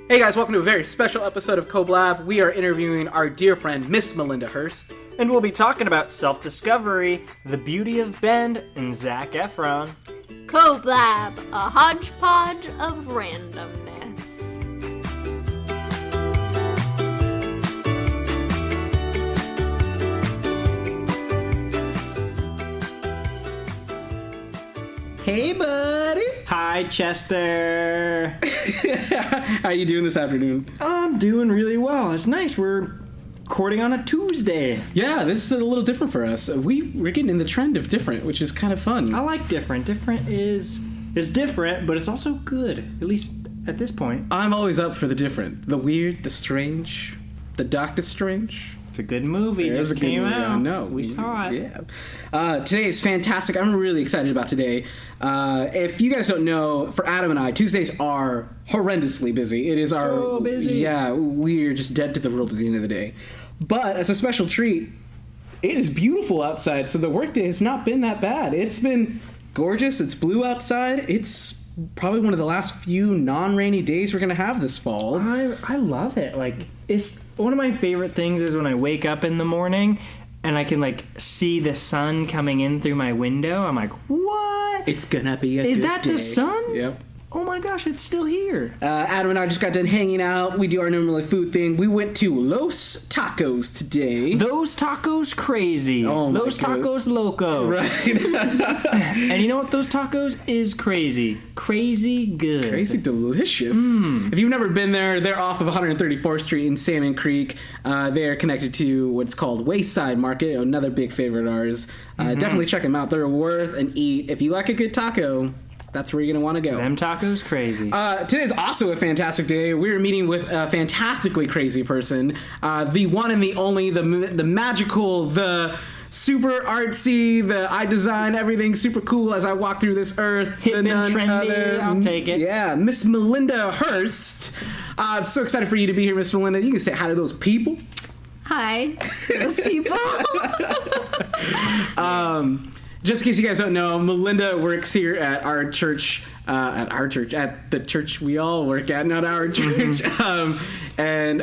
Hey guys, welcome to a very special episode of COBLAB. We are interviewing our dear friend, Miss Melinda Hurst. And we'll be talking about self-discovery, the beauty of Ben, and Zac Efron. COBLAB, a hodgepodge of randomness. Hey buddy! Hi, Chester. How you doing this afternoon? I'm doing really well. It's nice. We're recording on a Tuesday. Yeah, this is a little different for us. We're getting in the trend of different, which is kind of fun. I like different. Different is different, but it's also good, at least at this point. I'm always up for the different. The weird, the strange, the Doctor Strange. It's a good movie. It Just came out. I know. We saw it. Yeah. Today is fantastic. I'm really excited about today. If you guys don't know, for Adam and I, Tuesdays are horrendously busy. It is So busy. Yeah, we're just dead to the world at the end of the day. But as a special treat, it is beautiful outside, so the workday has not been that bad. It's been gorgeous. It's blue outside. It's probably one of the last few non-rainy days we're going to have this fall. I love it. Like, it's one of my favorite things is when I wake up in the morning and I can see the sun coming in through my window. I'm like, what? It's gonna be a Is good that day. the sun? Yep. Oh my gosh, it's still here. Adam and I just got done hanging out. We do our normal food thing. We went to Los Tacos today. Those tacos crazy. Oh my Those God. tacos loco. Right. And you know what? Those tacos is crazy. Crazy good. Crazy delicious. If you've never been there, they're off of 134th Street in Salmon Creek. They are connected to what's called Wayside Market, another big favorite of ours. Definitely check them out. They're worth an eat. If you like a good taco, that's where you're going to want to go. Them tacos crazy. Today's also a fantastic day. We're meeting with a fantastically crazy person. The one and the only, the magical, the super artsy, the I design everything super cool as I walk through this earth. Hip and none trendy, other- I'll take it. Yeah, Miss Melinda Hurst. I'm so excited for you to be here, Miss Melinda. You can say hi to those people. Hi, those people. Just in case you guys don't know, Melinda works here at our church, at the church we all work at, not our church. And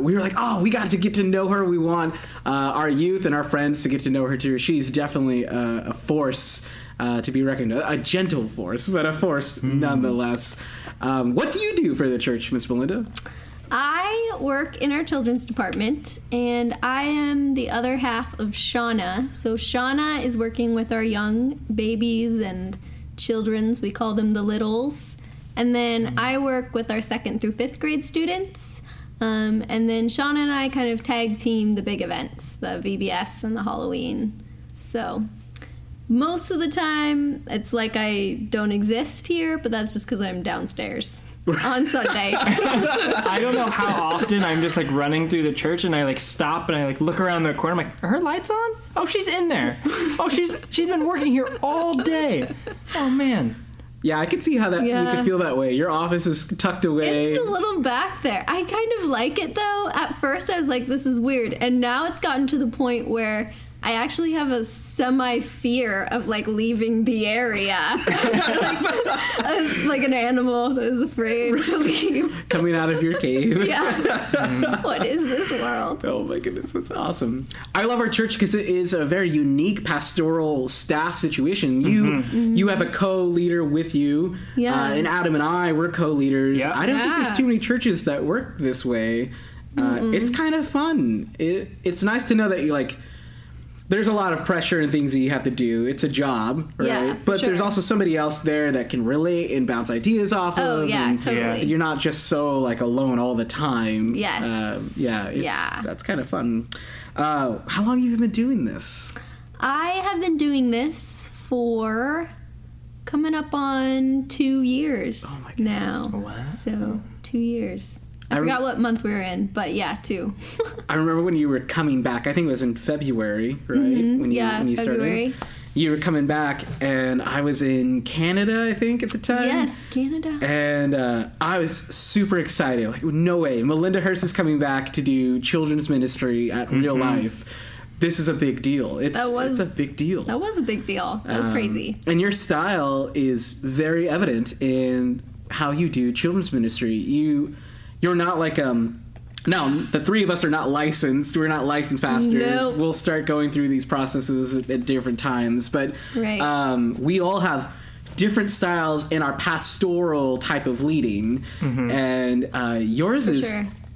we were like, oh, we got to get to know her. We want our youth and our friends to get to know her too. She's definitely a force to be reckoned, a gentle force, but a force nonetheless. What do you do for the church, Miss Melinda? I work in our children's department, and I am the other half of Shauna. So Shauna is working with our young babies and children's. We call them the littles. And then I work with our 2nd through 5th grade students. And then Shauna and I kind of tag team the big events, the VBS and the Halloween. So most of the time, it's like I don't exist here, but that's just because I'm downstairs on Sunday. I don't know how often I'm just running through the church and I stop and I look around the corner. I'm like, are her lights on? Oh, she's in there. Oh, she's been working here all day. Oh man. Yeah, I can see how that you could feel that way. Your office is tucked away. It's a little back there. I kind of like it though. At first I was like, this is weird. And now it's gotten to the point where I actually have a semi-fear of leaving the area. like an animal that is afraid to leave. Coming out of your cave. Yeah. What is this world? Oh my goodness, that's awesome. I love our church because it is a very unique pastoral staff situation. You have a co-leader with you. Yeah. And Adam and I, we're co-leaders. Yeah. I don't think there's too many churches that work this way. It's kind of fun. It's nice to know that you're there's a lot of pressure and things that you have to do. It's a job, right? Yeah, but sure. there's also somebody else there that can relate and bounce ideas off of. Oh, yeah, and totally. You're not just so alone all the time. Yes. That's kind of fun. How long have you been doing this? I have been doing this for coming up on 2 years now. Wow. So 2 years. I forgot what month we were in, but yeah, 2. I remember when you were coming back. I think it was in February, right? When you February. started. You were coming back, and I was in Canada, I think, at the time. Yes, Canada. And I was super excited. No way. Melinda Hurst is coming back to do children's ministry at Real Life. This is a big deal. It's a big deal. That was a big deal. That was crazy. And your style is very evident in how you do children's ministry. You you're not like now, the three of us are not licensed. We're not licensed pastors. Nope. We'll start going through these processes at different times. But we all have different styles in our pastoral type of leading. And yours is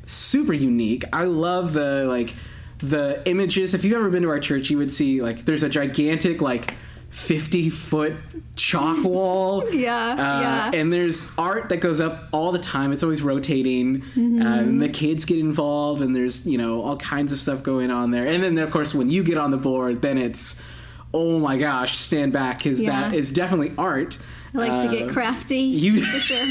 super unique. I love the images. If you've ever been to our church, you would see, like, there's a gigantic, like, 50-foot chalk wall. And there's art that goes up all the time. It's always rotating. And the kids get involved, and there's, all kinds of stuff going on there. And then, of course, when you get on the board, then it's, oh my gosh, stand back, because that is definitely art. I like to get crafty, for sure.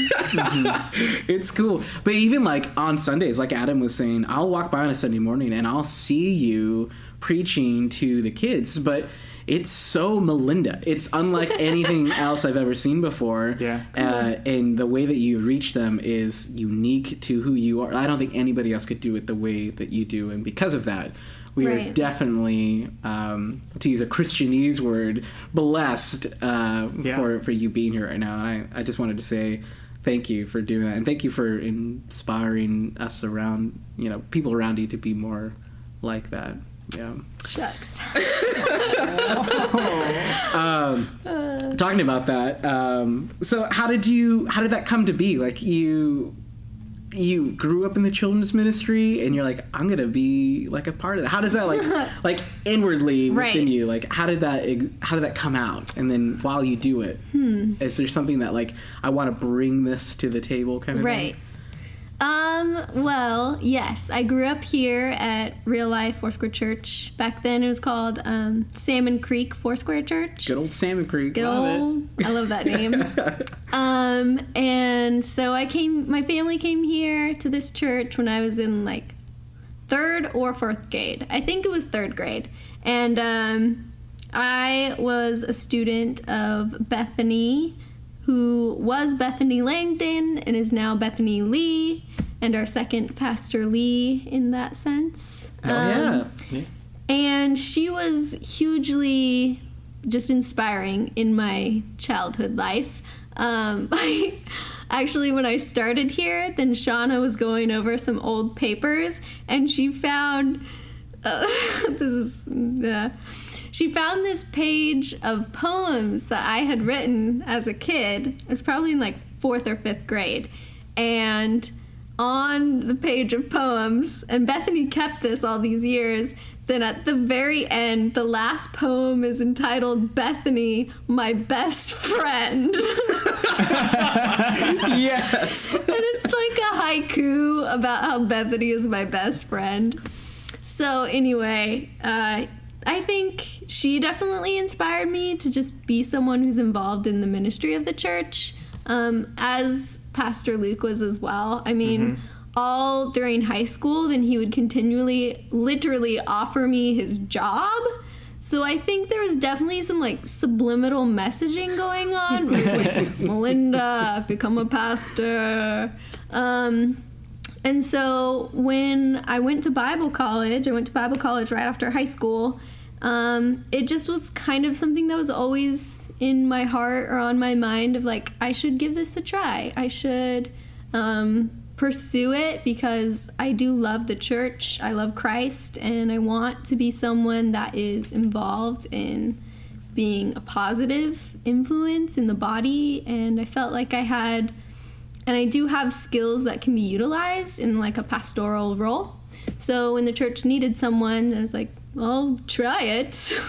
It's cool. But even, like, on Sundays, like Adam was saying, I'll walk by on a Sunday morning, and I'll see you preaching to the kids. But it's so Melinda. It's unlike anything else I've ever seen before. And the way that you reach them is unique to who you are. I don't think anybody else could do it the way that you do. And because of that, we are definitely, to use a Christianese word, blessed for you being here right now. And I just wanted to say thank you for doing that. And thank you for inspiring us around, people around you to be more like that. Yeah. Shucks. Talking about that, so how did that come to be? Like, you grew up in the children's ministry, and you're like, I'm gonna be like a part of that. How does that like inwardly within you? Like, how did that come out? And then while you do it, is there something that, like, I want to bring this to the table kind of thing? Well, yes, I grew up here at Real Life Foursquare Church. Back then it was called Salmon Creek Foursquare Church. Good old Salmon Creek. I love that name. And so my family came here to this church when I was in, like, 3rd or 4th grade. I think it was 3rd grade. And I was a student of Bethany, who was Bethany Langdon and is now Bethany Lee, and our second Pastor Lee in that sense. And she was hugely just inspiring in my childhood life. Actually, when I started here, then Shauna was going over some old papers, and she found she found this page of poems that I had written as a kid. It was probably in, like, 4th or 5th grade. And on the page of poems, and Bethany kept this all these years, then at the very end, the last poem is entitled Bethany, My Best Friend. Yes. And it's like a haiku about how Bethany is my best friend. So anyway, I think she definitely inspired me to just be someone who's involved in the ministry of the church, as Pastor Luke was as well. I mean, all during high school, then he would continually, literally offer me his job. So I think there was definitely some, like, subliminal messaging going on. Where it's like, Melinda, become a pastor. And so when I went to Bible college right after high school. It just was kind of something that was always in my heart or on my mind of, like, I should give this a try. I should pursue it because I do love the church. I love Christ, and I want to be someone that is involved in being a positive influence in the body. And I felt like I had, and I do have skills that can be utilized in, like, a pastoral role. So when the church needed someone, I was like, well, try it.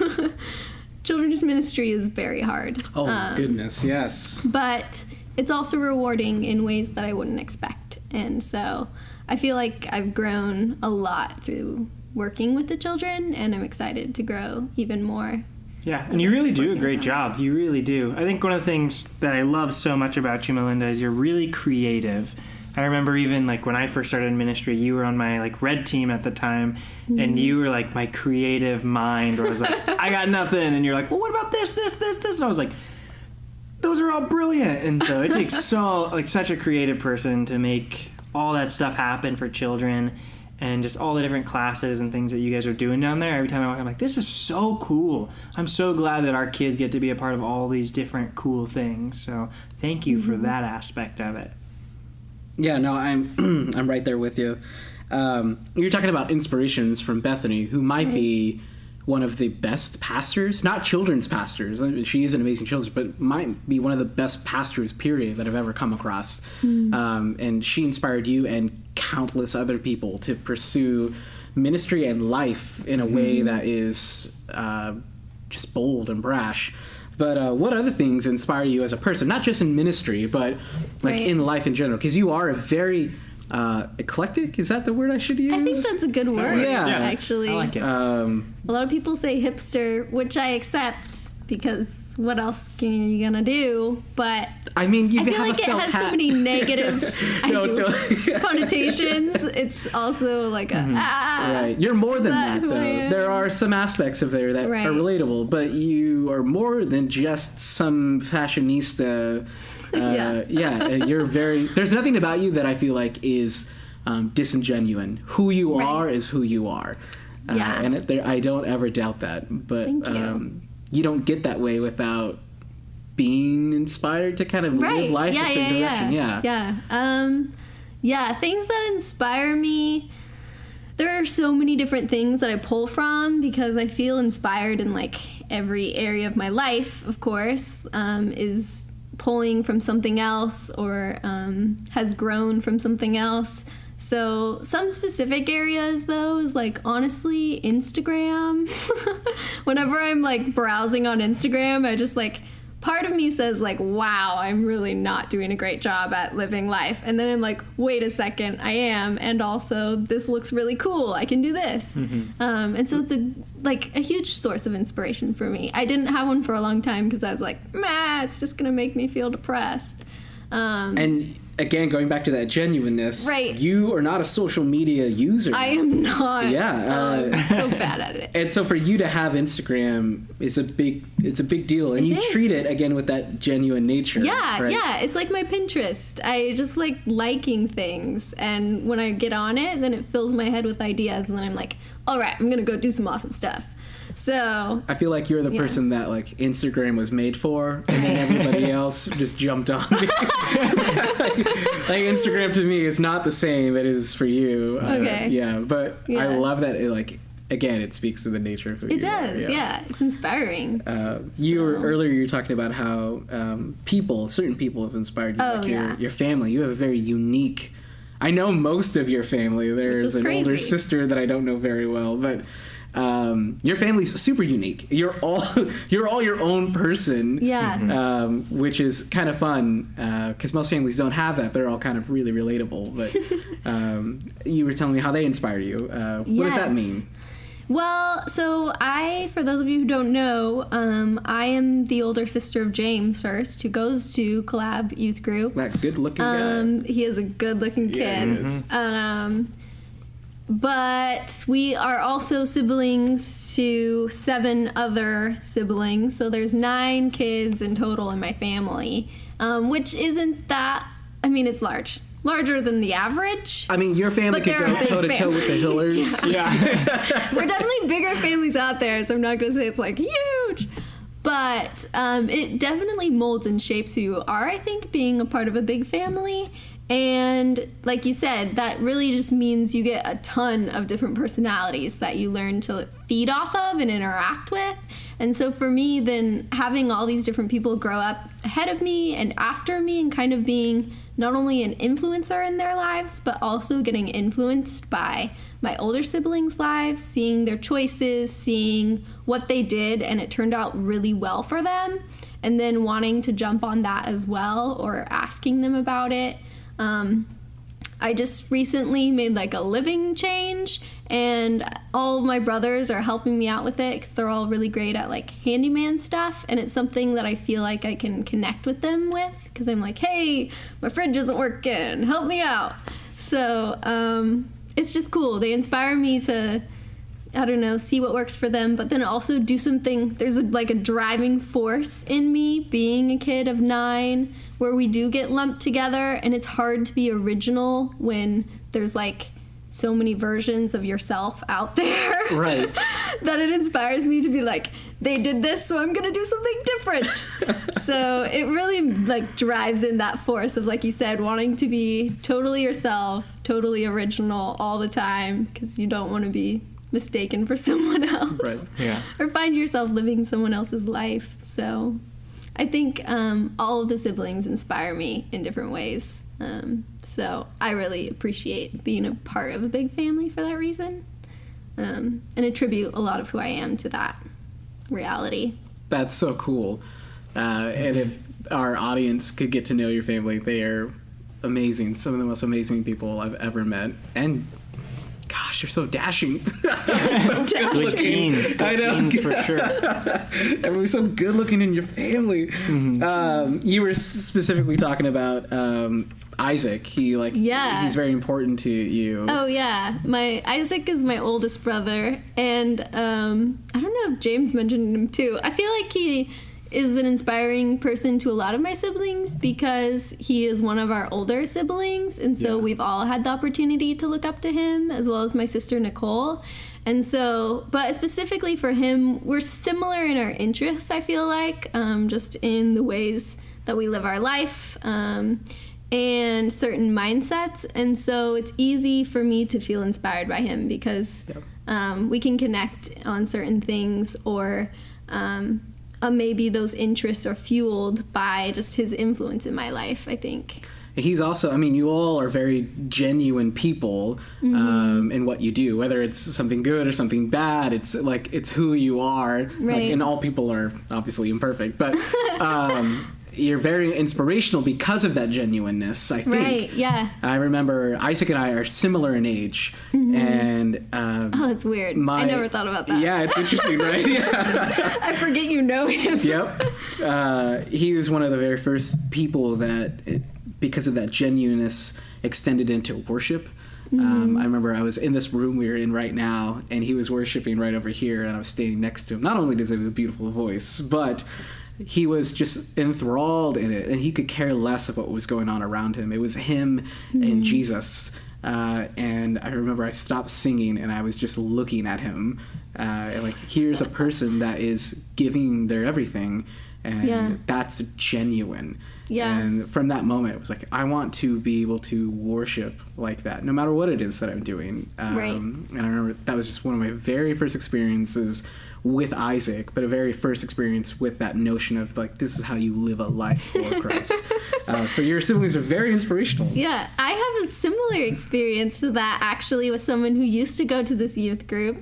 Children's ministry is very hard. Oh, goodness, yes. But it's also rewarding in ways that I wouldn't expect. And so I feel like I've grown a lot through working with the children, and I'm excited to grow even more. Yeah, and you really do a great job. You really do. I think one of the things that I love so much about you, Melinda, is you're really creative. I remember even, like, when I first started in ministry, you were on my, like, red team at the time, and you were, like, my creative mind, where I was like, I got nothing, and you're like, well, what about this, and I was like, those are all brilliant. And so it takes such a creative person to make all that stuff happen for children, and just all the different classes and things that you guys are doing down there. Every time I walk, I'm like, this is so cool. I'm so glad that our kids get to be a part of all these different cool things. So thank you for that aspect of it. Yeah, no, I'm I'm right there with you. You're talking about inspirations from Bethany, who might be one of the best pastors, not children's pastors. She is an amazing children's, but might be one of the best pastors, period, that I've ever come across. And she inspired you and countless other people to pursue ministry and life in a way that is just bold and brash. But what other things inspire you as a person, not just in ministry, but like in life in general? Because you are a very eclectic. Is that the word I should use? I think that's a good word. Yeah. Actually, I like it. a lot of people say hipster, which I accept because what else are you gonna do? But I mean, you I feel have like a it felt has hat. so many negative Totally. connotations. It's also like a Right. You're more than that that, who I though. am? There are some aspects of there that Right. are relatable, but you are more than just some fashionista. You're very. There's nothing about you that I feel like is disingenuine. Who you Right. are is who you are. Yeah. And I don't ever doubt that. But Thank you. You don't get that way without being inspired to kind of live life a certain direction. Things that inspire me. There are so many different things that I pull from because I feel inspired in like every area of my life, of course, is pulling from something else or has grown from something else. So some specific areas though is like honestly Instagram. Whenever I'm like browsing on Instagram, I just like part of me says like, wow, I'm really not doing a great job at living life. And then I'm like, wait a second, I am. And also this looks really cool. I can do this. And so it's a huge source of inspiration for me. I didn't have one for a long time because I was like, it's just going to make me feel depressed. And again, going back to that genuineness, Right. You are not a social media user. I am not. Yeah, I'm so bad at it. And so for you to have Instagram is a big deal, and It you is. treat it again with that genuine nature. Yeah, right? yeah. It's like my Pinterest. I just like liking things. And when I get on it, then it fills my head with ideas. And then I'm like, all right, I'm going to go do some awesome stuff. So I feel like you're the person that like Instagram was made for, and then everybody else just jumped on. like Instagram to me is not the same it is for you. Okay. But I love that it speaks to the nature of who it you are. does. Yeah. It's inspiring. You were earlier. You were talking about how certain people have inspired you. Like your family. You have a very unique. I know most of your family. There's an older sister that I don't know very well, but your family's super unique. You're all your own person. Yeah. Which is kind of fun because most families don't have that. They're all kind of really relatable. But you were telling me how they inspire you. What does that mean? Well, so for those of you who don't know, I am the older sister of James Hurst, who goes to COBLAB youth group. That good-looking guy. He is a good-looking kid. Yeah, he is. But we are also siblings to 7 other siblings, so there's 9 kids in total in my family, which isn't that. I mean, it's larger than the average. I mean, your family But could they're a go big toe-to-toe with the Hillers. Yeah. We're definitely bigger families out there, so I'm not going to say it's like huge. But it definitely molds and shapes who you are, I think, being a part of a big family. And like you said, that really just means you get a ton of different personalities that you learn to feed off of and interact with. And so for me, then having all these different people grow up ahead of me and after me and kind of being not only an influencer in their lives, but also getting influenced by my older siblings' lives, seeing their choices, seeing what they did, and it turned out really well for them, and then wanting to jump on that as well or asking them about it. I just recently made like a living change, and all of my brothers are helping me out with it because they're all really great at like handyman stuff, and it's something that I feel like I can connect with them with because I'm like, hey, my fridge isn't working, help me out. So it's just cool. They inspire me to, I don't know, see what works for them, but then also do something. There's like a driving force in me being a kid of 9 where we do get lumped together, and it's hard to be original when there's like so many versions of yourself out there. Right. That it inspires me to be like, they did this, so I'm gonna do something different. So it really like drives in that force of, like you said, wanting to be totally yourself, totally original all the time, because you don't want to be mistaken for someone else. Right. Yeah. Or find yourself living someone else's life. So I think all of the siblings inspire me in different ways. So I really appreciate being a part of a big family for that reason, and attribute a lot of who I am to that reality. That's so cool. And if our audience could get to know your family, they are amazing. Some of the most amazing people I've ever met. And gosh, you're so dashing. So good Good looking. genes. I Good know. genes for sure. Everyone's so good looking in your family. You were specifically talking about Isaac. Yeah. He's very important to you. Oh yeah, my Isaac is my oldest brother, and I don't know if James mentioned him too. I feel like he is an inspiring person to a lot of my siblings because he is one of our older siblings, and so Yeah. we've all had the opportunity to look up to him, as well as my sister Nicole. And so, but specifically for him, we're similar in our interests, I feel like, just in the ways that we live our life, and certain mindsets. And so it's easy for me to feel inspired by him because we can connect on certain things, or maybe those interests are fueled by just his influence in my life, I think. He's also, I mean, you all are very genuine people in what you do, whether it's something good or something bad. It's like, it's who you are. Right. Like, and all people are obviously imperfect, but you're very inspirational because of that genuineness, I think. Right, yeah. I remember Isaac and I are similar in age, and Oh, that's weird. I never thought about that. Yeah, it's interesting, right? Yeah. I forget you know him. Yep. He was one of the very first people that, because of that genuineness, extended into worship. I remember I was in this room we were in right now, and he was worshiping right over here, and I was standing next to him. Not only does he have a beautiful voice, but he was just enthralled in it, and he could care less of what was going on around him. It was him and Jesus. And I remember I stopped singing, and I was just looking at him. And like, here's a person that is giving their everything, and that's genuine. Yeah. And from that moment, it was like, I want to be able to worship like that, no matter what it is that I'm doing. Right. And I remember that was just one of my very first experiences with Isaac, but a very first experience with that notion of like, this is how you live a life for Christ. So your siblings are very inspirational. Yeah, I have a similar experience to that actually with someone who used to go to this youth group,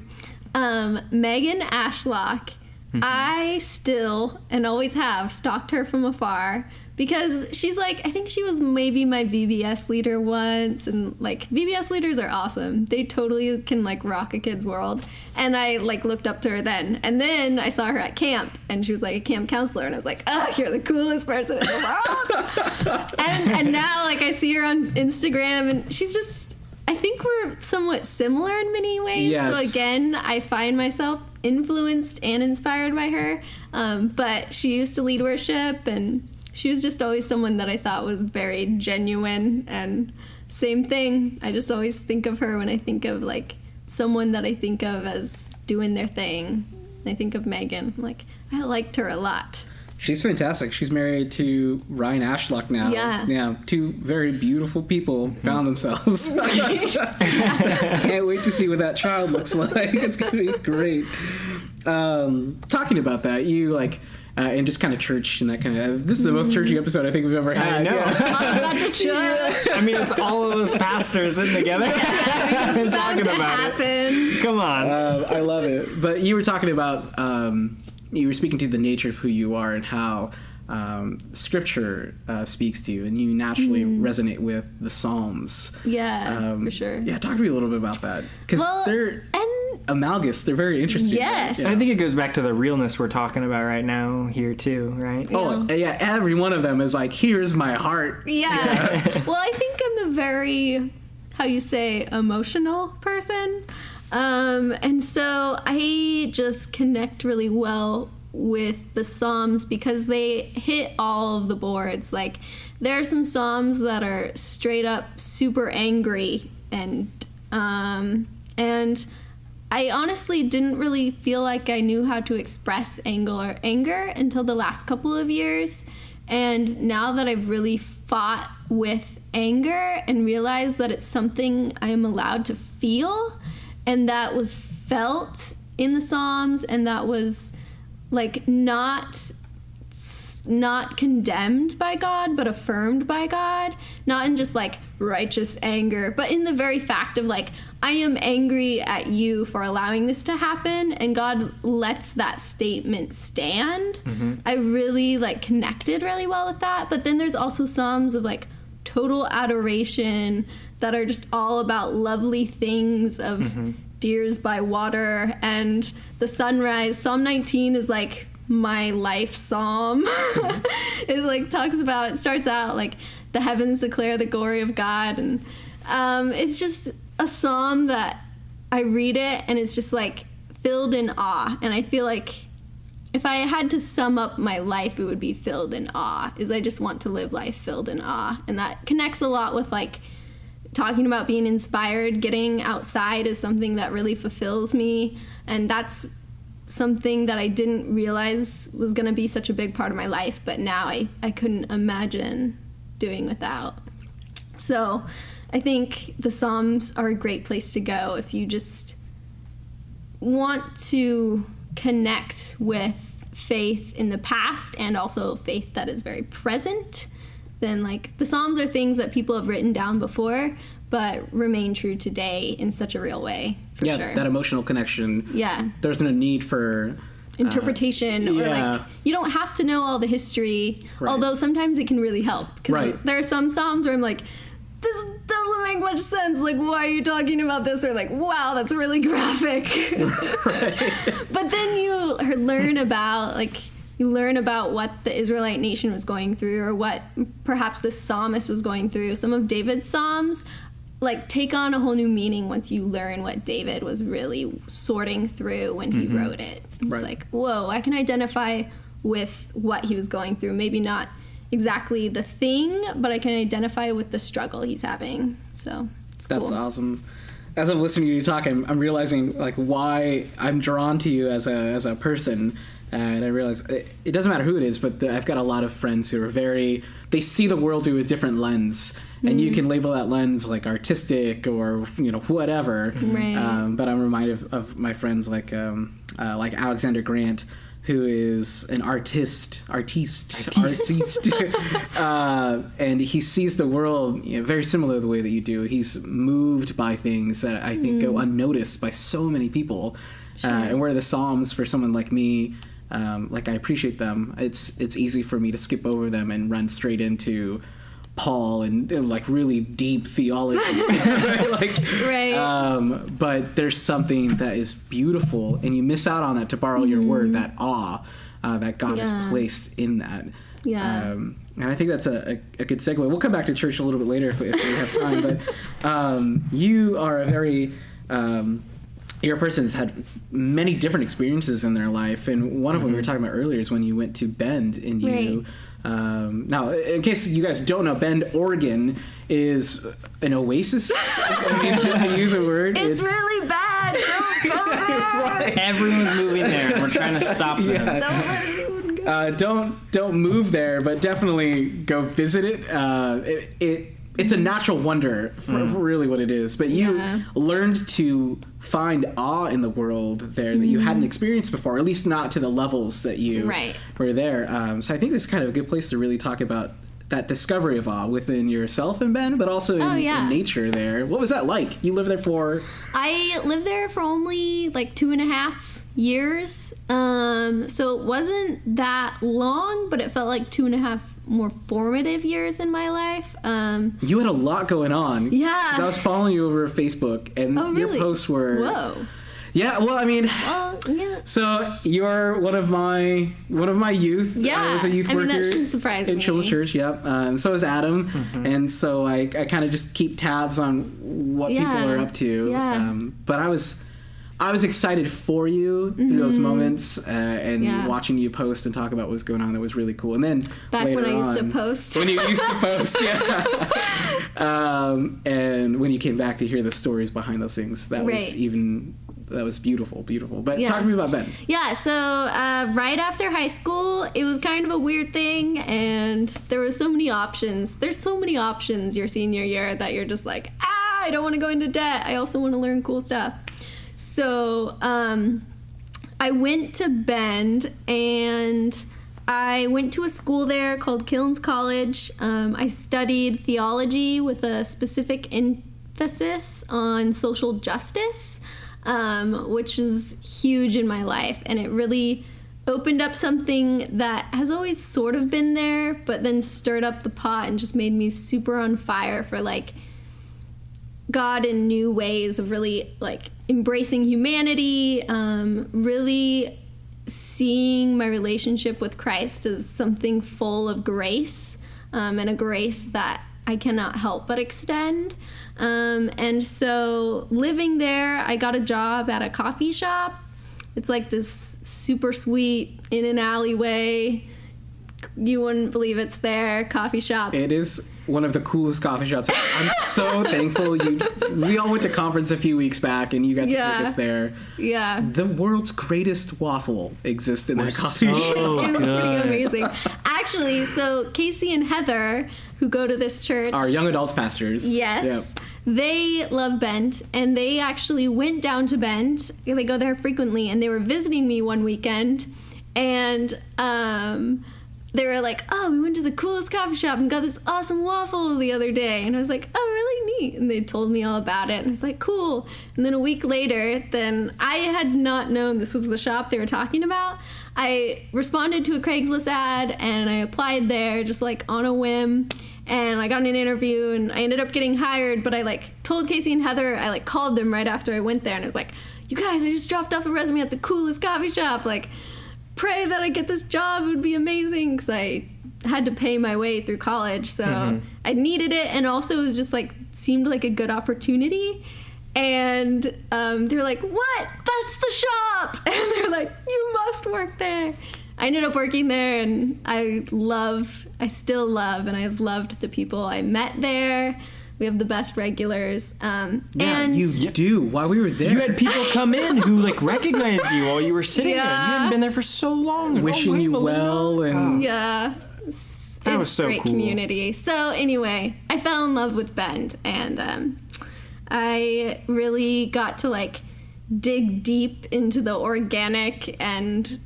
Megan Ashlock. I still, and always have, stalked her from afar because she's like, I think she was maybe my VBS leader once, and like VBS leaders are awesome. They totally can like rock a kid's world, and I like looked up to her then. And then I saw her at camp, and she was like a camp counselor, and I was like, oh, you're the coolest person in the world. and now like I see her on Instagram, and she's just, I think we're somewhat similar in many ways. Yes. So again, I find myself influenced and inspired by her. But she used to lead worship, and she was just always someone that I thought was very genuine. And same thing, I just always think of her when I think of like someone that I think of as doing their thing. I think of Megan. Like, I liked her a lot. She's fantastic. She's married to Ryan Ashlock now. Yeah. Two very beautiful people found themselves. Can't wait to see what that child looks like. It's going to be great. Talking about that, you like, and just kind of church and that kind of, this is the most churchy episode I think we've ever had. I know. Yeah. About to church. I mean, it's all of us pastors sitting together and talking about it. Come on. I love it. But you were talking about, you were speaking to the nature of who you are and how Scripture speaks to you, and you naturally resonate with the Psalms. Yeah, for sure. Yeah, talk to me a little bit about that, because they're and analogous. They're very interesting. Yes. Yeah. I think it goes back to the realness we're talking about right now here too, right? Oh, yeah, every one of them is like, here's my heart. Yeah. Well, I think I'm a very, how you say, emotional person. And so I just connect really well with the Psalms because they hit all of the boards. Like, there are some Psalms that are straight up super angry and And I honestly didn't really feel like I knew how to express anger until the last couple of years. And now that I've really fought with anger and realized that it's something I am allowed to feel, and that was felt in the Psalms, and that was like not condemned by God, but affirmed by God, not in just like righteous anger, but in the very fact of like, I am angry at you for allowing this to happen, and God lets that statement stand. I really like connected really well with that. But then there's also Psalms of like total adoration that are just all about lovely things of deers by water and the sunrise. Psalm 19 is like my life psalm. It like it starts out like the heavens declare the glory of God, and it's just a psalm that I read it and it's just like filled in awe. And I feel like if I had to sum up my life, it would be filled in awe. I just want to live life filled in awe, and that connects a lot with like talking about being inspired. Getting outside is something that really fulfills me, and that's something that I didn't realize was going to be such a big part of my life, but now I couldn't imagine doing without. So I think the Psalms are a great place to go if you just want to connect with faith in the past and also faith that is very present. Then like the Psalms are things that people have written down before but remain true today in such a real way, for sure. That emotional connection. Yeah. There's no need for interpretation, or like you don't have to know all the history, although sometimes it can really help. Because there are some Psalms where I'm like, this doesn't make much sense. Like, why are you talking about this? Or like, wow, that's really graphic. But then you learn about what the Israelite nation was going through, or what perhaps the psalmist was going through. Some of David's Psalms like take on a whole new meaning once you learn what David was really sorting through when he wrote it. It's like, whoa, I can identify with what he was going through. Maybe not exactly the thing, but I can identify with the struggle he's having. So it's cool. That's awesome. As I'm listening to you talk, I'm realizing like why I'm drawn to you as a person. And I realize it doesn't matter who it is, but I've got a lot of friends who are they see the world through a different lens. And you can label that lens like artistic or, whatever. Right. But I'm reminded of my friends like Alexander Grant, who is an artiste, and he sees the world very similar to the way that you do. He's moved by things that I think go unnoticed by so many people. Sure. And where the Psalms, for someone like me, like I appreciate them, it's easy for me to skip over them and run straight into Paul and like really deep theology. But there's something that is beautiful, and you miss out on that, to borrow your word, that awe that God has placed in that. And I think that's a good segue. We'll come back to church a little bit later if we have time. But you are a very you're a person that's had many different experiences in their life, and one of them we were talking about earlier is when you went to Bend, and you now, in case you guys don't know, Bend, Oregon is an oasis. To use a word, it's really bad. Don't go there. Everyone's moving there. We're trying to stop them. Don't let anyone go. Don't move there, but definitely go visit it. It's a natural wonder for really what it is. But you learned to find awe in the world there that you hadn't experienced before, at least not to the levels that you were there. So I think this is kind of a good place to really talk about that discovery of awe within yourself and Ben, but also in nature there. What was that like? You lived there for... I lived there for only like 2.5 years. So it wasn't that long, but it felt like 2.5 more formative years in my life. You had a lot going on. Yeah. 'Cause I was following you over Facebook, and your posts were... Whoa. Yeah, well, I mean... Well, yeah. So you're one of my youth. Yeah. I was a youth worker that shouldn't surprise in me. Children's Church, yep. So is Adam. And so I kind of just keep tabs on what people are up to. Yeah. But I was I was excited for you through those moments, and watching you post and talk about what was going on. That was really cool. And then back later when I used on, to post, when you used to post, and when you came back to hear the stories behind those things, that was beautiful. But talk to me about Ben. Yeah, so right after high school, it was kind of a weird thing, and there were so many options. There's so many options your senior year that you're just like, I don't want to go into debt. I also want to learn cool stuff. So I went to Bend, and I went to a school there called Kilns College. I studied theology with a specific emphasis on social justice, which is huge in my life. And it really opened up something that has always sort of been there, but then stirred up the pot and just made me super on fire for like God in new ways of really like embracing humanity, really seeing my relationship with Christ as something full of grace, and a grace that I cannot help but extend. And so living there, I got a job at a coffee shop. It's like this super sweet in an alleyway. You wouldn't believe it's there, coffee shop. It is one of the coolest coffee shops. I'm so thankful we all went to conference a few weeks back, and you got to take us there. Yeah. The world's greatest waffle exists in that coffee shop. It was pretty amazing. Actually, so Casey and Heather, who go to this church, our young adults pastors. Yes. Yep. They love Bend, and they actually went down to Bend. They go there frequently, and they were visiting me one weekend, and they were like, oh, we went to the coolest coffee shop and got this awesome waffle the other day. And I was like, oh, really neat. And they told me all about it. And I was like, cool. And then a week later, then I had not known this was the shop they were talking about. I responded to a Craigslist ad, and I applied there just like on a whim. And I got an interview, and I ended up getting hired. But I like told Casey and Heather, I like called them right after I went there. And I was like, you guys, I just dropped off a resume at the coolest coffee shop. Like, pray that I get this job. It would be amazing, because I had to pay my way through college, so I needed it, and also it was just like seemed like a good opportunity. And they're like, what? That's the shop. And they're like, you must work there. I ended up working there, and I still love, and I've loved the people I met there. We have the best regulars. And you do. While we were there, you had people come in who like recognized you while you were sitting there. You hadn't been there for so long, wishing you well, and that was so great cool. Community. So anyway, I fell in love with Bend, and I really got to like dig deep into the organic and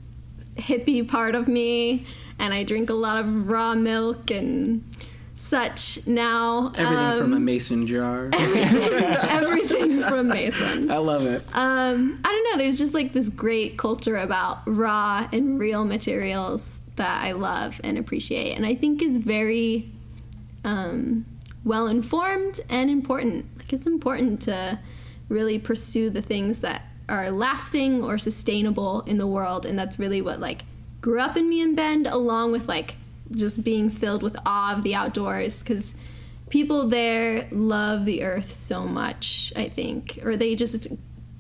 hippie part of me, and I drink a lot of raw milk and such now. Everything from a mason jar. Everything from Mason. I love it. I don't know. There's just like this great culture about raw and real materials that I love and appreciate, and I think is very well informed and important. Like, it's important to really pursue the things that are lasting or sustainable in the world, and that's really what like grew up in me in Bend, along with like just being filled with awe of the outdoors, because people there love the earth so much, I think, or they just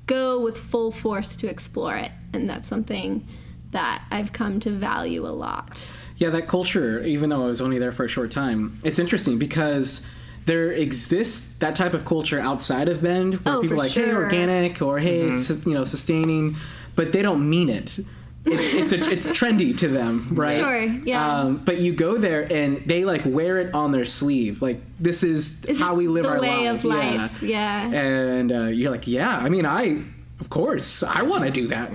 go with full force to explore it, and that's something that I've come to value a lot. Yeah, that culture, even though I was only there for a short time, it's interesting because there exists that type of culture outside of Bend, where people are like, hey, organic, or hey, sustaining, but they don't mean it. It's trendy to them, right? Sure, yeah. But you go there and they like wear it on their sleeve. Like, this is how we live our life. The way of life, yeah. And you're like, yeah, I mean, of course, I want to do that.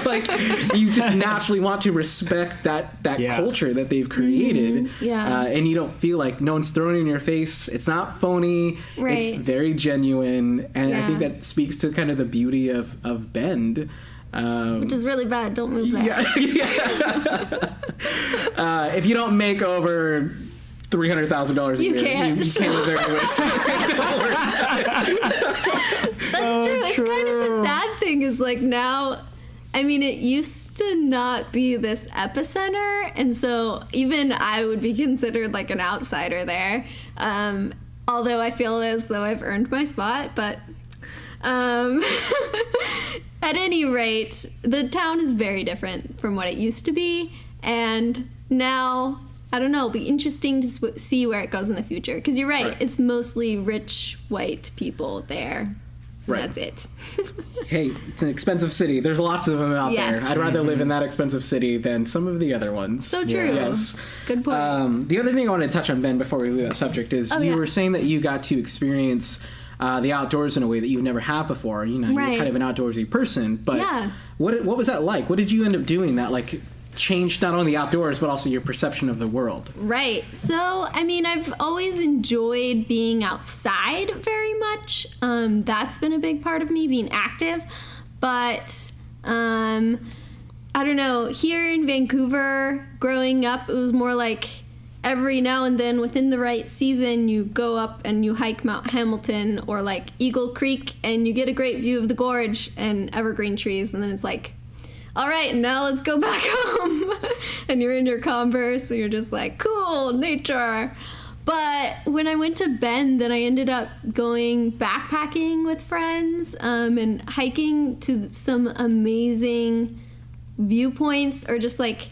Like, you just naturally want to respect that culture that they've created. And you don't feel like no one's throwing it in your face. It's not phony. Right. It's very genuine. And I think that speaks to kind of the beauty of Bend. Which is really bad. Don't move there. If you don't make over $300,000 a year, you can't live there anyway. Don't worry. That's true. It's kind of the sad thing is like now, I mean, it used to not be this epicenter, and so even I would be considered like an outsider there. Although I feel as though I've earned my spot, but At any rate, the town is very different from what it used to be, and now, I don't know, it'll be interesting to see where it goes in the future, because you're right, it's mostly rich white people there. Right. That's it. Hey, it's an expensive city. There's lots of them out there. I'd rather live in that expensive city than some of the other ones. So true. Yes. Good point. The other thing I wanted to touch on, Ben, before we leave that subject, is you were saying that you got to experience the outdoors in a way that you never have before. You know, you're kind of an outdoorsy person. But what was that like? What did you end up doing that, like, changed not only the outdoors, but also your perception of the world? Right. So, I mean, I've always enjoyed being outside very much. That's been a big part of me, being active. But, I don't know, here in Vancouver, growing up, it was more like every now and then within the right season, you go up and you hike Mount Hamilton or like Eagle Creek, and you get a great view of the gorge and evergreen trees. And then it's like, all right, now let's go back home. And you're in your Converse, so you're just like, cool, nature. But when I went to Bend, then I ended up going backpacking with friends and hiking to some amazing viewpoints, or just like,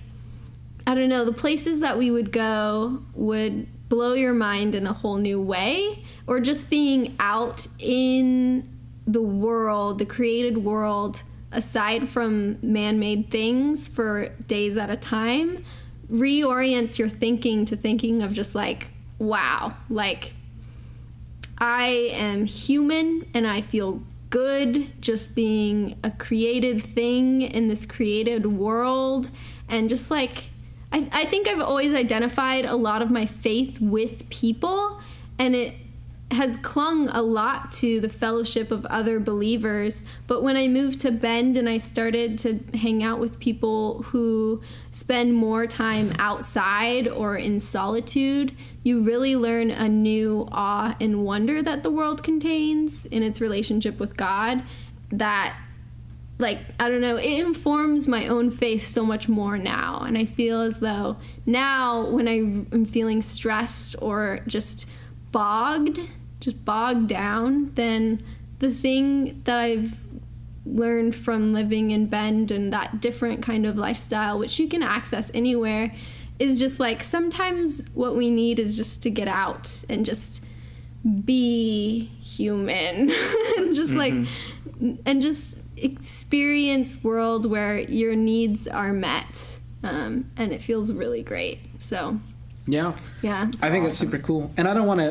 I don't know, the places that we would go would blow your mind in a whole new way. Or just being out in the world, the created world, aside from man-made things for days at a time, reorients your thinking to thinking of just like, wow, like I am human and I feel good just being a creative thing in this created world. And just like, I think I've always identified a lot of my faith with people, and it has clung a lot to the fellowship of other believers. But when I moved to Bend and I started to hang out with people who spend more time outside or in solitude, you really learn a new awe and wonder that the world contains in its relationship with God, that, like, I don't know, it informs my own faith so much more now. And I feel as though now when I am feeling stressed or just bogged down, then the thing that I've learned from living in Bend and that different kind of lifestyle, which you can access anywhere, is just like, sometimes what we need is just to get out and just be human and just like, and just experience world where your needs are met, and it feels really great. So yeah, I think it's super cool. And I don't want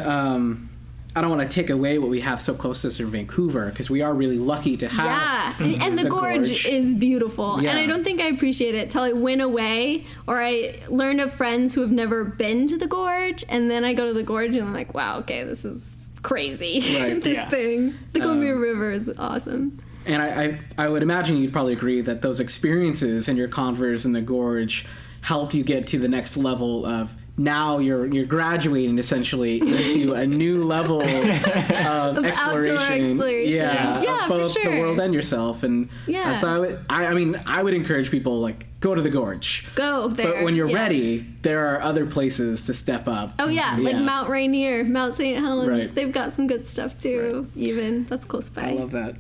to take away what we have so close to us in Vancouver, because we are really lucky to have and the gorge is beautiful. Yeah. And I don't think I appreciate it till I went away, or I learned of friends who have never been to the gorge, and then I go to the gorge and I'm like, wow, okay, this is crazy. Right. This thing, the Columbia River is awesome. And I would imagine you'd probably agree that those experiences in your Converse in the gorge helped you get to the next level of, now you're graduating essentially into a new level of exploration. Outdoor exploration. Of both for sure. the world and yourself. And so I would encourage people, like, go to the gorge. Go there. But when you're ready, there are other places to step up. Oh yeah, like Mount Rainier, Mount St. Helens. Right. They've got some good stuff too. Even that's close by. I love that.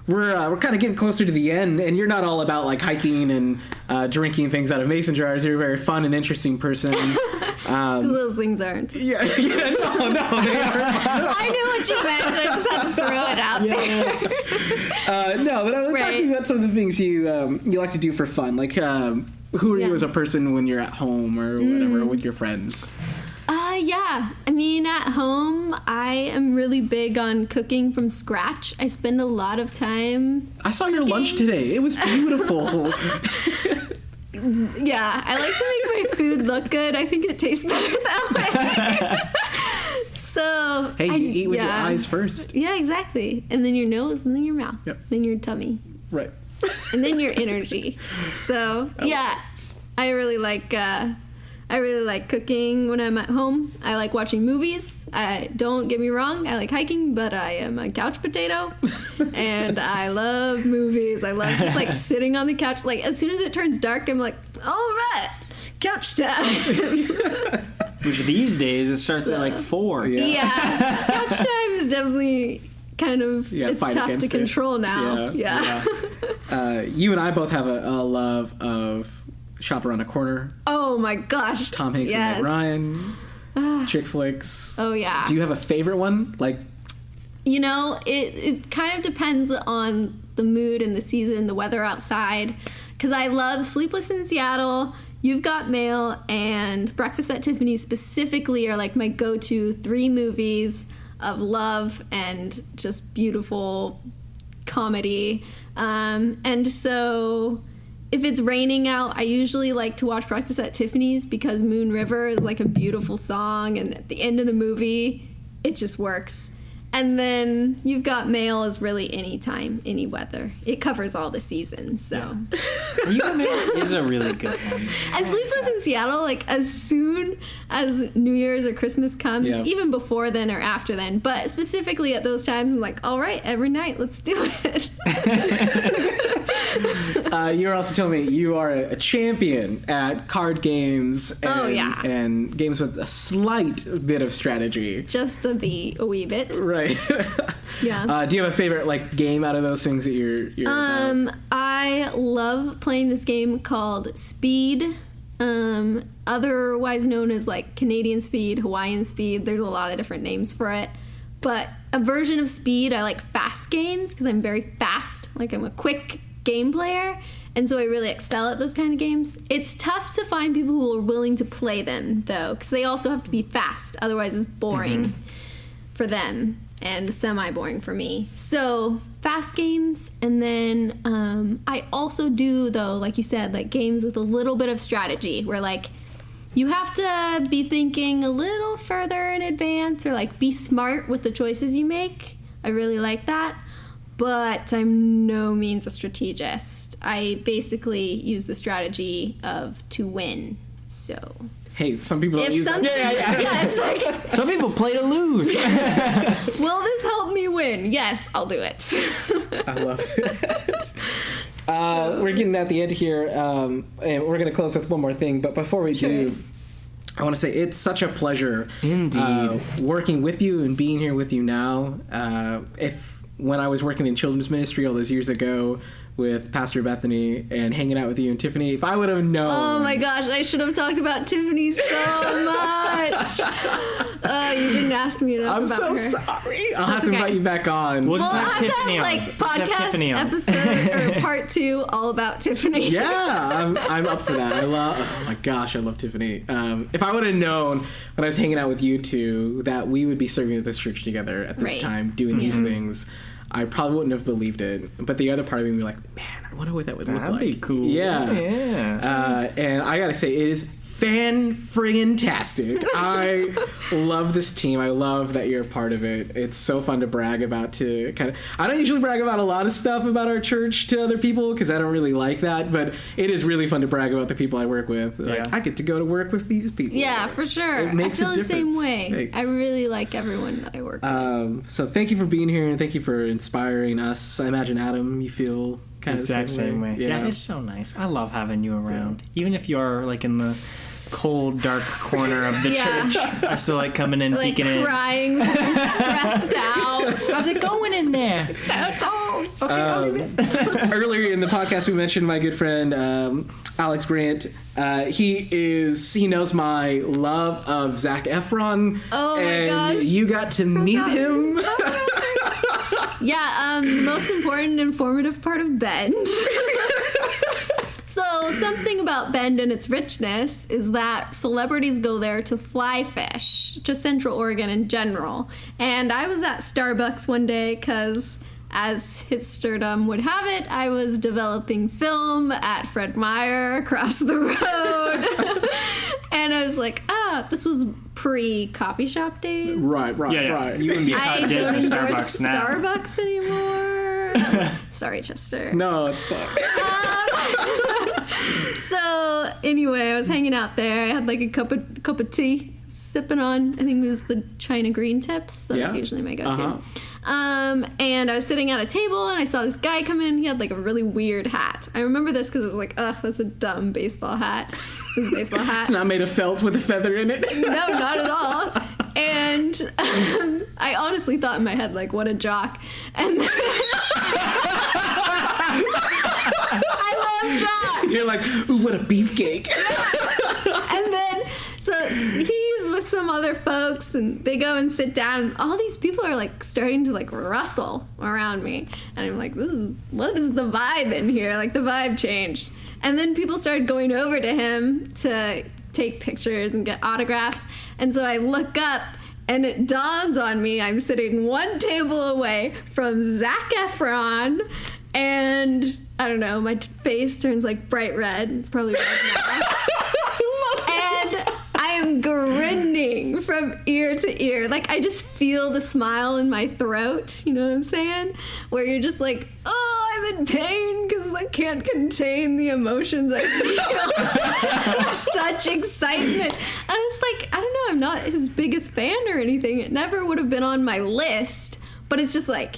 We're kind of getting closer to the end, and you're not all about like hiking and drinking things out of mason jars. You're a very fun and interesting person. Those things aren't. No, they are. I knew what you meant. I just had to throw it out there. No, but I was talking about some of the things you like to do for fun. Like, who are you as a person when you're at home or whatever with your friends? Yeah. I mean, at home, I am really big on cooking from scratch. I spend a lot of time I saw your lunch today. It was beautiful. Yeah, I like to make my food look good. I think it tastes better that way. So, hey, you eat with your eyes first. Yeah, exactly. And then your nose, and then your mouth, then your tummy. Right. And then your energy. So, I really like cooking when I'm at home. I like watching movies. Don't get me wrong, I like hiking, but I am a couch potato. And I love movies. I love just like sitting on the couch. Like, as soon as it turns dark, I'm like, all right, couch time. Which these days, it starts at like 4. Yeah. Couch time is definitely kind of, it's fight tough to against it. control now. Yeah. You and I both have a love of Shop Around a Corner. Oh my gosh. Tom Hanks and Meg Ryan. Chick flicks. Oh yeah. Do you have a favorite one? Like, you know, it kind of depends on the mood and the season, the weather outside. Because I love Sleepless in Seattle, You've Got Mail, and Breakfast at Tiffany's specifically are like my go-to 3 movies of love and just beautiful comedy. And so if it's raining out, I usually like to watch Breakfast at Tiffany's because Moon River is like a beautiful song, and at the end of the movie, it just works. And then You've Got Mail is really any time, any weather. It covers all the seasons, so. You Got Mail is a really good one. And Sleepless in Seattle, like, as soon as New Year's or Christmas comes, even before then or after then, but specifically at those times, I'm like, all right, every night, let's do it. You were also telling me you are a champion at card games and games with a slight bit of strategy. Just a wee bit. Right. Yeah. Do you have a favorite like game out of those things that you're about? I love playing this game called Speed, otherwise known as like Canadian Speed, Hawaiian Speed. There's a lot of different names for it. But a version of Speed, I like fast games because I'm very fast. Like, I'm a quick game player, and so I really excel at those kind of games. It's tough to find people who are willing to play them, though, because they also have to be fast. Otherwise, it's boring for them and semi-boring for me. So, fast games, and then I also do, though, like you said, like games with a little bit of strategy, where, like, you have to be thinking a little further in advance, or, like, be smart with the choices you make. I really like that. But I'm no means a strategist. I basically use the strategy of to win. So, hey, some people don't use it. Yeah, it's like, some people play to lose. will this help me win? Yes, I'll do it. I love it. We're getting at the end here, and we're going to close with one more thing. But before we do, I want to say it's such a pleasure working with you and being here with you now. When I was working in children's ministry all those years ago with Pastor Bethany and hanging out with you and Tiffany, if I would have known... Oh my gosh, I should have talked about Tiffany so much. You didn't ask me enough about her. I'm so sorry. I'll have to invite you back on. We'll just have Tiffany to have, like, podcast episode or part 2 all about Tiffany. Yeah, I'm up for that. Oh my gosh, I love Tiffany. If I would have known when I was hanging out with you two that we would be serving at this church together at this time, doing these things, I probably wouldn't have believed it. But the other part of me would be like, man, I wonder what that would look like. That'd be cool. Yeah. And I gotta say, it is fan-friggin-tastic. I love this team. I love that you're a part of it. It's so fun to brag about. I don't usually brag about a lot of stuff about our church to other people because I don't really like that, but it is really fun to brag about the people I work with. Like, I get to go to work with these people. Yeah, for sure. It makes I feel a the same difference. way. Thanks. I really like everyone that I work with. So thank you for being here, and thank you for inspiring us. I imagine, Adam, you feel kind of the exact same way. Yeah, it's so nice. I love having you around. Even if you are like in the cold, dark corner of the church, I still like coming in, like peeking in. crying, stressed out. How's it going in there? Earlier in the podcast, we mentioned my good friend Alex Grant. He knows my love of Zac Efron. Oh my and gosh. You got to meet him. Yeah, most important and informative part of Bend. So something about Bend and its richness is that celebrities go there to fly fish, to Central Oregon in general. And I was at Starbucks one day because, as hipsterdom would have it, I was developing film at Fred Meyer across the road. And I was like, this was pre-coffee shop days. Right. You wouldn't be I hot dead don't for endorse Starbucks now. Starbucks anymore. Sorry, Chester. No, it's fine. So anyway, I was hanging out there. I had like a cup of tea, sipping on, I think it was the China green tips. That's usually my go-to. And I was sitting at a table and I saw this guy come in. He had like a really weird hat. I remember this because it was like, that's a dumb baseball hat. It was a baseball hat. It's not made of felt with a feather in it. No, not at all. And I honestly thought in my head, like, what a jock. And I love Jock. You're like, ooh, what a beefcake. And then, so he's with some other folks, and they go and sit down, and all these people are, like, starting to, like, rustle around me. And I'm like, what is the vibe in here? Like, the vibe changed. And then people started going over to him to take pictures and get autographs. And so I look up, and it dawns on me I'm sitting one table away from Zac Efron, and I don't know, my face turns like bright red. It's probably red now. And I am grinning from ear to ear. Like, I just feel the smile in my throat, you know what I'm saying? Where you're just like, oh, I'm in pain because I can't contain the emotions I feel. Such excitement. And it's like, I don't know, I'm not his biggest fan or anything. It never would have been on my list. But it's just like,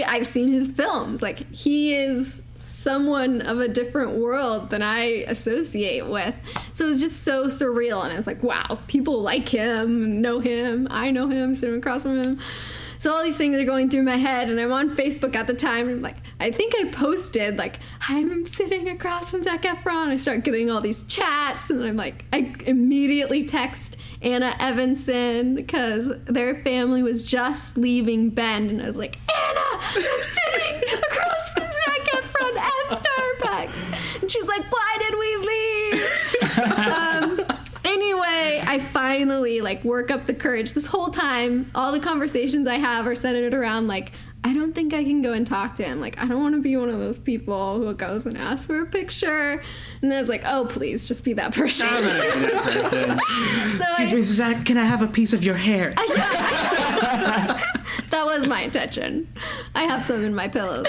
I've seen his films. Like, he is someone of a different world than I associate with. So it was just so surreal. And I was like, wow, people like him, know him. I know him, sitting across from him. So all these things are going through my head, and I'm on Facebook at the time, and like, I think I posted, like, I'm sitting across from Zac Efron. I start getting all these chats, and I'm like, I immediately text Anna Evanson, because their family was just leaving Bend, and I was like, Anna, I'm sitting across from Zac Efron at Starbucks. And she's like, why did we leave? Anyway, I finally, like, work up the courage. This whole time, all the conversations I have are centered around, like, I don't think I can go and talk to him. Like, I don't want to be one of those people who goes and asks for a picture. And then I was like, oh, please, just be that person. I'm not even that person. Excuse me, Zac, can I have a piece of your hair? That was my intention. I have some in my pillows.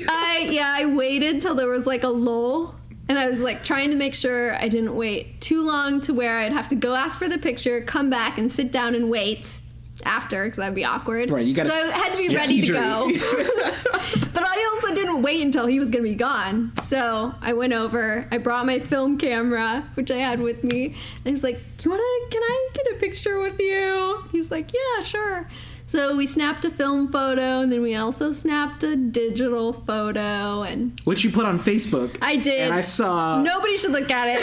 I waited till there was, like, a lull. And I was, like, trying to make sure I didn't wait too long to where I'd have to go ask for the picture, come back, and sit down and wait after, because that'd be awkward. Right, you gotta... So I had to be ready to go. But I also didn't wait until he was going to be gone. So I went over, I brought my film camera, which I had with me, and he was like, can I get a picture with you? He's like, yeah, sure. So we snapped a film photo, and then we also snapped a digital photo, and which you put on Facebook. I did. And I saw... Nobody should look at it.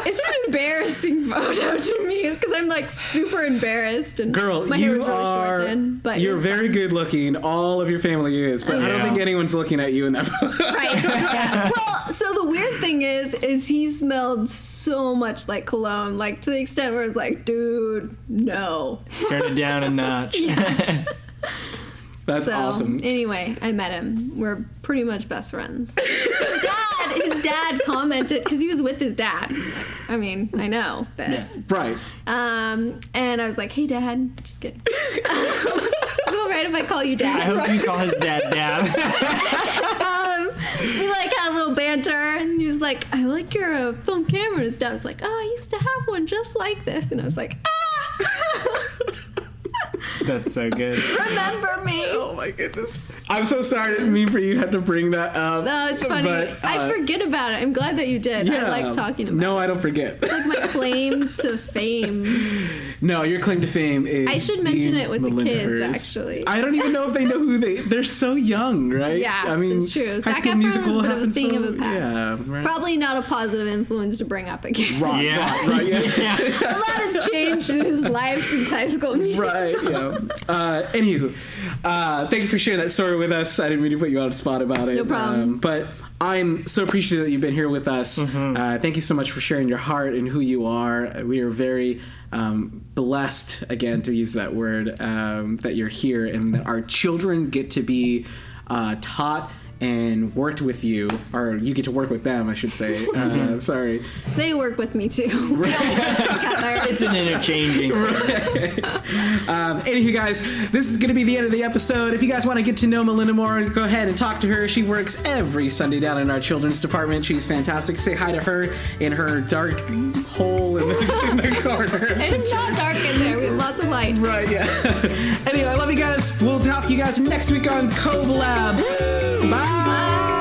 It's an embarrassing photo to me, because I'm, like, super embarrassed, and girl, my hair you was really are... short then, but you're very good looking. All of your family is, but I don't think anyone's looking at you in that photo. Right. Yeah. Well, so the weird thing is he smelled so much like cologne, like, to the extent where it's like, dude, no. Turn it down a notch. Yeah. That's awesome. Anyway, I met him. We're pretty much best friends. His dad commented, because he was with his dad. I mean, I know this. Yeah. Right. And I was like, hey, Dad. Just kidding. Is it all right if I call you Dad? I hope you call his dad Dad. We, like, had a little banter, and he was like, I like your film camera. And his dad was like, oh, I used to have one just like this. And I was like, ah! That's so good. Remember me. Oh my goodness. I'm so sorry. I didn't mean for you to have to bring that up. No, it's funny. But, I forget about it. I'm glad that you did. Yeah, I like talking about it. No, I don't forget. It's like my claim to fame. No, your claim to fame is... I should mention it with Melinda the kids, Hers. actually. I don't even know if they know who they're so young, right? Yeah, I mean, it's true. High Zac School Efron Musical is a bit of a happened thing so, of the past. Yeah, right. Probably not a positive influence to bring up again. Right, Yeah. right, yeah. A lot has changed in his life since High School Musical. Right, yeah. Anywho, thank you for sharing that story with us. I didn't mean to put you on the spot about it. No problem. But I'm so appreciative that you've been here with us. Mm-hmm. Thank you so much for sharing your heart and who you are. We are very blessed, again, to use that word, that you're here and that our children get to be taught and worked with you, or you get to work with them, I should say. Sorry. They work with me too. We all work together. It's an interchanging. Anywho, guys, this is going to be the end of the episode. If you guys want to get to know Melinda more, go ahead and talk to her. She works every Sunday down in our children's department. She's fantastic. Say hi to her in her dark hole in the corner. It's not dark in there. We have lots of light. Right, yeah. Anyway, I love you guys. We'll talk to you guys next week on COBLAB. Bye. Bye.